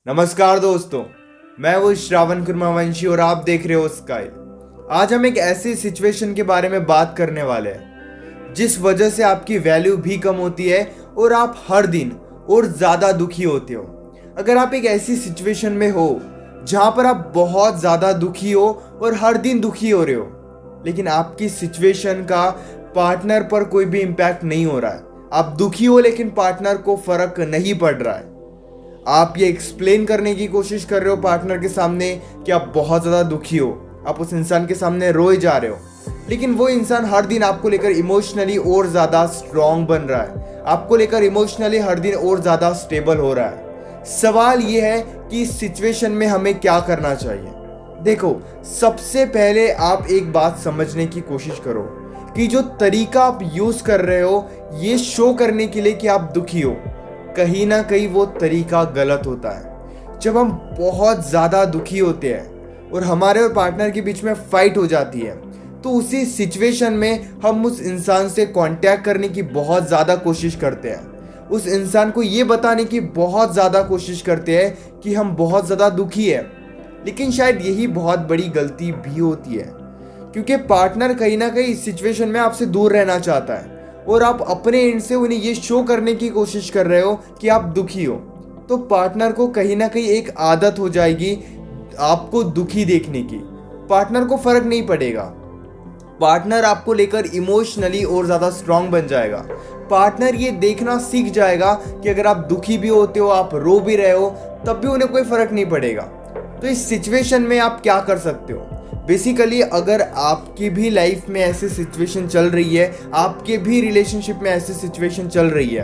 नमस्कार दोस्तों, मैं वो श्रावण कुर्मावंशी और आप देख रहे हो स्काई। आज हम एक ऐसी सिचुएशन के बारे में बात करने वाले हैं जिस वजह से आपकी वैल्यू भी कम होती है और आप हर दिन और ज़्यादा दुखी होते हो। अगर आप एक ऐसी सिचुएशन में हो जहाँ पर आप बहुत ज़्यादा दुखी हो और हर दिन दुखी हो रहे हो, लेकिन आपकी सिचुएशन का पार्टनर पर कोई भी इम्पैक्ट नहीं हो रहा है, आप दुखी हो लेकिन पार्टनर को फर्क नहीं पड़ रहा है, आप ये एक्सप्लेन करने की कोशिश कर रहे हो पार्टनर के सामने कि आप बहुत ज़्यादा दुखी हो, आप उस इंसान के सामने रोए जा रहे हो, लेकिन वो इंसान हर दिन आपको लेकर इमोशनली और ज़्यादा स्ट्रॉन्ग बन रहा है, आपको लेकर इमोशनली हर दिन और ज़्यादा स्टेबल हो रहा है। सवाल ये है कि इस सिचुएशन में हमें क्या करना चाहिए। देखो, सबसे पहले आप एक बात समझने की कोशिश करो कि जो तरीका आप यूज़ कर रहे हो ये शो करने के लिए कि आप दुखी हो, कहीं ना कहीं वो तरीका गलत होता है। जब हम बहुत ज़्यादा दुखी होते हैं और हमारे और पार्टनर के बीच में फाइट हो जाती है, तो उसी सिचुएशन में हम उस इंसान से कांटेक्ट करने की बहुत ज़्यादा कोशिश करते हैं, उस इंसान को ये बताने की बहुत ज़्यादा कोशिश करते हैं कि हम बहुत ज़्यादा दुखी है। लेकिन शायद यही बहुत बड़ी गलती भी होती है, क्योंकि पार्टनर कहीं ना कहीं इस सिचुएशन में आपसे दूर रहना चाहता है और आप अपने एंड से उन्हें ये शो करने की कोशिश कर रहे हो कि आप दुखी हो। तो पार्टनर को कहीं ना कहीं एक आदत हो जाएगी आपको दुखी देखने की। पार्टनर को फर्क नहीं पड़ेगा, पार्टनर आपको लेकर इमोशनली और ज़्यादा स्ट्रांग बन जाएगा। पार्टनर ये देखना सीख जाएगा कि अगर आप दुखी भी होते हो, आप रो भी रहे हो, तब भी उन्हें कोई फर्क नहीं पड़ेगा। तो इस सिचुएशन में आप क्या कर सकते हो? बेसिकली अगर आपकी भी लाइफ में ऐसी सिचुएशन चल रही है, आपके भी रिलेशनशिप में ऐसी सिचुएशन चल रही है,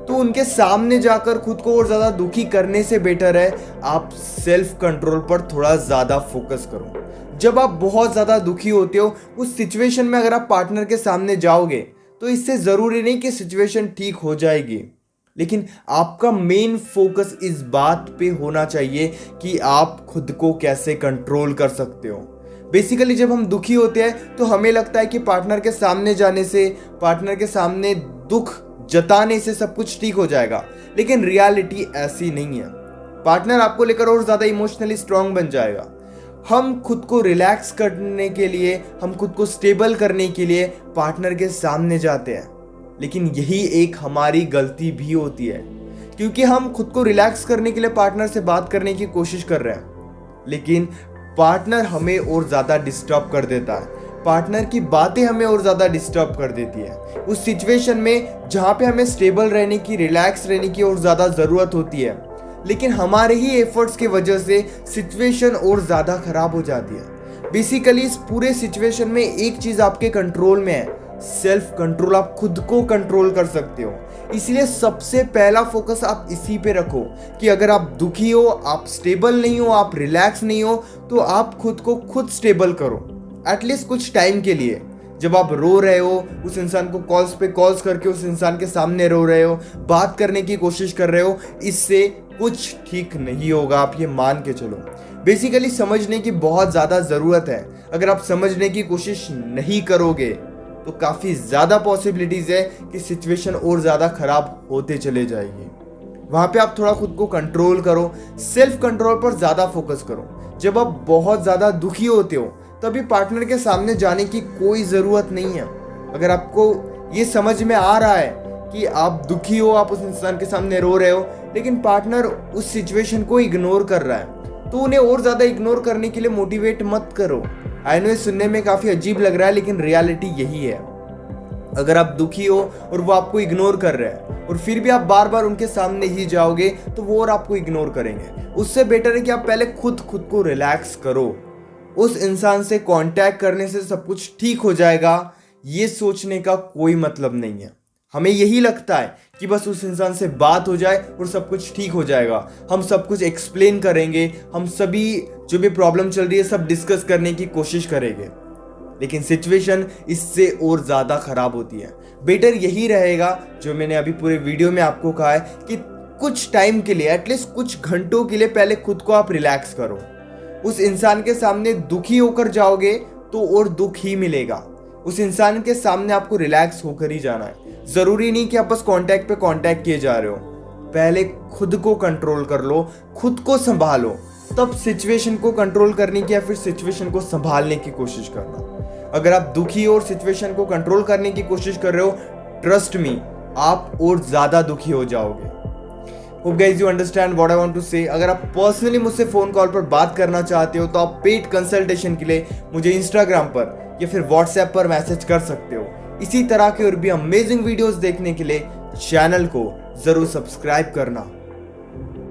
तो उनके सामने जाकर खुद को और ज़्यादा दुखी करने से बेटर है आप सेल्फ कंट्रोल पर थोड़ा ज़्यादा फोकस करो। जब आप बहुत ज़्यादा दुखी होते हो, उस सिचुएशन में अगर आप पार्टनर के सामने जाओगे तो इससे ज़रूरी नहीं कि सिचुएशन ठीक हो जाएगी, लेकिन आपका मेन फोकस इस बात पे होना चाहिए कि आप खुद को कैसे कंट्रोल कर सकते हो। बेसिकली जब हम दुखी होते हैं तो हमें लगता है कि पार्टनर के सामने जाने से, पार्टनर के सामने दुख जताने से सब कुछ ठीक हो जाएगा, लेकिन रियलिटी ऐसी नहीं है। पार्टनर आपको लेकर और ज़्यादा इमोशनली स्ट्रांग बन जाएगा। हम खुद को रिलैक्स करने के लिए, हम खुद को स्टेबल करने के लिए पार्टनर के सामने जाते हैं, लेकिन यही एक हमारी गलती भी होती है, क्योंकि हम खुद को रिलैक्स करने के लिए पार्टनर से बात करने की कोशिश कर रहे हैं, लेकिन पार्टनर हमें और ज़्यादा डिस्टर्ब कर देता है, पार्टनर की बातें हमें और ज़्यादा डिस्टर्ब कर देती है उस सिचुएशन में जहाँ पे हमें स्टेबल रहने की, रिलैक्स रहने की और ज़्यादा ज़रूरत होती है। लेकिन हमारे ही एफर्ट्स की वजह से सिचुएशन और ज़्यादा ख़राब हो जाती है। बेसिकली इस पूरे सिचुएशन में एक चीज़ आपके कंट्रोल में है, सेल्फ कंट्रोल। आप खुद को कंट्रोल कर सकते हो। इसलिए सबसे पहला फोकस आप इसी पे रखो कि अगर आप दुखी हो, आप स्टेबल नहीं हो, आप रिलैक्स नहीं हो, तो आप खुद को खुद स्टेबल करो एटलीस्ट कुछ टाइम के लिए। जब आप रो रहे हो, उस इंसान को कॉल्स पे कॉल्स करके उस इंसान के सामने रो रहे हो, बात करने की कोशिश कर रहे हो, इससे कुछ ठीक नहीं होगा, आप ये मान के चलो। बेसिकली समझने की बहुत ज़्यादा ज़रूरत है। अगर आप समझने की कोशिश नहीं करोगे तो काफ़ी ज़्यादा पॉसिबिलिटीज़ है कि सिचुएशन और ज़्यादा ख़राब होते चले जाएगी। वहाँ पे आप थोड़ा खुद को कंट्रोल करो, सेल्फ कंट्रोल पर ज़्यादा फोकस करो। जब आप बहुत ज़्यादा दुखी होते हो तभी पार्टनर के सामने जाने की कोई ज़रूरत नहीं है। अगर आपको ये समझ में आ रहा है कि आप दुखी हो, आप उस इंसान के सामने रो रहे हो, लेकिन पार्टनर उस सिचुएशन को इग्नोर कर रहा है, तो उन्हें और ज़्यादा इग्नोर करने के लिए मोटिवेट मत करो। आई नो ये सुनने में काफ़ी अजीब लग रहा है, लेकिन रियलिटी यही है। अगर आप दुखी हो और वो आपको इग्नोर कर रहे हैं और फिर भी आप बार बार उनके सामने ही जाओगे तो वो और आपको इग्नोर करेंगे। उससे बेटर है कि आप पहले खुद को रिलैक्स करो। उस इंसान से कांटेक्ट करने से सब कुछ ठीक हो जाएगा, ये सोचने का कोई मतलब नहीं है। हमें यही लगता है कि बस उस इंसान से बात हो जाए और सब कुछ ठीक हो जाएगा, हम सब कुछ एक्सप्लेन करेंगे, हम सभी जो भी प्रॉब्लम चल रही है सब डिस्कस करने की कोशिश करेंगे, लेकिन सिचुएशन इससे और ज़्यादा ख़राब होती है। बेटर यही रहेगा जो मैंने अभी पूरे वीडियो में आपको कहा है कि कुछ टाइम के लिए, एटलीस्ट कुछ घंटों के लिए पहले खुद को आप रिलैक्स करो। उस इंसान के सामने दुखी होकर जाओगे तो और दुख ही मिलेगा। उस इंसान के सामने आपको रिलैक्स होकर ही जाना है। ज़रूरी नहीं कि आप बस कांटेक्ट पे कांटेक्ट किए जा रहे हो। पहले खुद को कंट्रोल कर लो, खुद को संभालो, तब सिचुएशन को कंट्रोल करने की या फिर सिचुएशन को संभालने की कोशिश करना। अगर आप दुखी हो और सिचुएशन को कंट्रोल करने की कोशिश कर रहे हो, ट्रस्ट मी, आप और ज्यादा दुखी हो जाओगे। Hope guys you understand what I want to say. अगर आप पर्सनली मुझसे फोन कॉल पर बात करना चाहते हो तो आप पेड कंसल्टेशन के लिए मुझे इंस्टाग्राम पर या फिर व्हाट्सएप पर मैसेज कर सकते हो। इसी तरह के और भी अमेजिंग वीडियोस देखने के लिए चैनल को जरूर सब्सक्राइब करना।